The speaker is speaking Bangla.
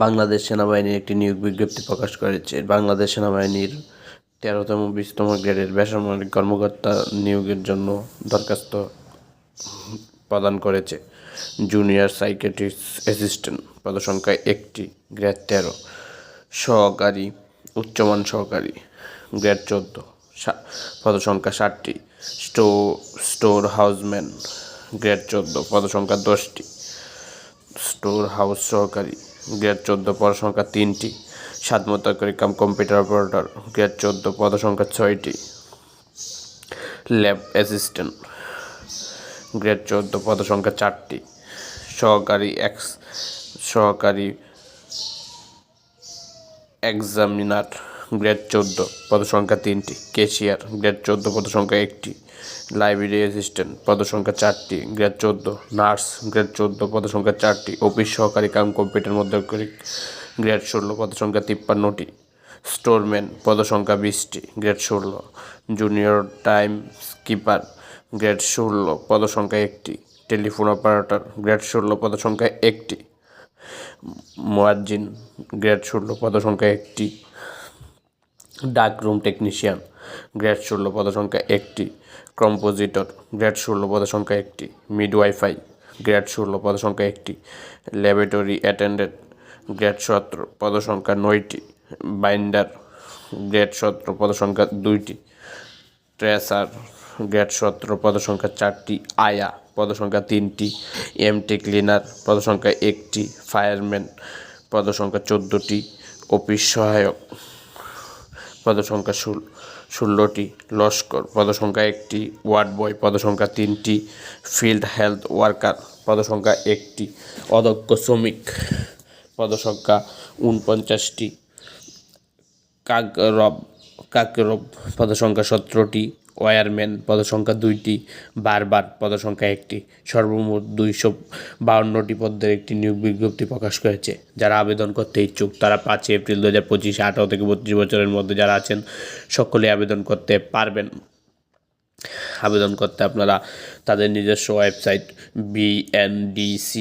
বাংলাদেশ সেনাবাহিনী একটি নিয়োগ বিজ্ঞপ্তি প্রকাশ করেছে। বাংলাদেশ সেনাবাহিনীর 13তম 20তম গ্রেডের বেসামরিক কর্মকর্তা নিয়োগের জন্য দরখাস্ত প্রদান করেছে। জুনিয়র সাইকিয়াট্রিস্ট অ্যাসিস্ট্যান্ট পদসংখ্যা 1টি, গ্রেড 13। সহকারী উচ্চমান সহকারী, গ্রেড 14, পদসংখ্যা 60টি। স্টোর হাউসম্যান, গ্রেড 14, পদসংখ্যা 10টি। স্টোর হাউস সহকারী, গ্রেড 14, পদসংখ্যা 3টি। সাতমতাকারী কম্পিউটার অপারেটর, গ্রেড 14, পদসংখ্যা 6টি। ল্যাব অ্যাসিস্ট্যান্ট, গ্রেড 14, পদসংখ্যা 4টি। সহকারী এক্সামিনার, গ্রেড 14, পদসংখ্যা 3টি। ক্যাশিয়ার, গ্রেড 14, পদসংখ্যা 1টি। লাইব্রেরি অ্যাসিস্ট্যান্ট, পদসংখ্যা 4টি, গ্রেড 14। নার্স, গ্রেড 14, পদসংখ্যা 4টি। অফিস সহকারী কম্পিউটার মধ্যকারী, গ্রেড 16, পদসংখ্যা 53টি। স্টোরম্যান, পদসংখ্যা 20টি, grade 16। Junior time keeper, grade 16, পদসংখ্যা 1টি। টেলিফোন অপারেটর, গ্রেড 16, পদসংখ্যা 1টি। মুয়াজ্জিন, গ্রেড 16, পদসংখ্যা 1টি। ডাক রুম টেকনিশিয়ান, গ্রেড 16, পদসংখ্যা 1টি। কম্পোজিটর, গ্রেড 16, পদসংখ্যা 1টি। মিডওয়াইফাই, গ্রেড 16, পদসংখ্যা 1টি। ল্যাবরেটরি অ্যাটেন্ডেন্ট, গ্রেড 17, পদসংখ্যা 9টি। বাইন্ডার, গ্রেড 17, পদসংখ্যা 2টি। ট্রেসার, গ্রেড 17, পদসংখ্যা 4টি। আয়া, পদসংখ্যা 3টি। এমটি ক্লিনার, পদসংখ্যা 1টি। ফায়ারম্যান, পদসংখ্যা 14টি। অফিস সহায়ক, পদসংখ্যা 16টি। লস্কর, পদসংখ্যা 1টি। ওয়ার্ড বয়, পদসংখ্যা 3টি। ফিল্ড হেলথ ওয়ার্কার, পদসংখ্যা 1টি। অদক্ষ শ্রমিক, পদসংখ্যা 49টি। কাকরব, পদসংখ্যা 17টি। ওয়্যারম্যান, পদসংখ্যা 2টি। বারবার, পদসংখ্যা 1টি। সর্বমোট 252টি পদের একটি নিয়োগ বিজ্ঞপ্তি প্রকাশ করেছে। যারা আবেদন করতে ইচ্ছুক তারা 5 এপ্রিল 2025 18 থেকে 32 বছরের মধ্যে যারা আছেন সকলে আবেদন করতে পারবেন। আবেদন করতে আপনারা তাদের নিজস্ব ওয়েবসাইট BNDC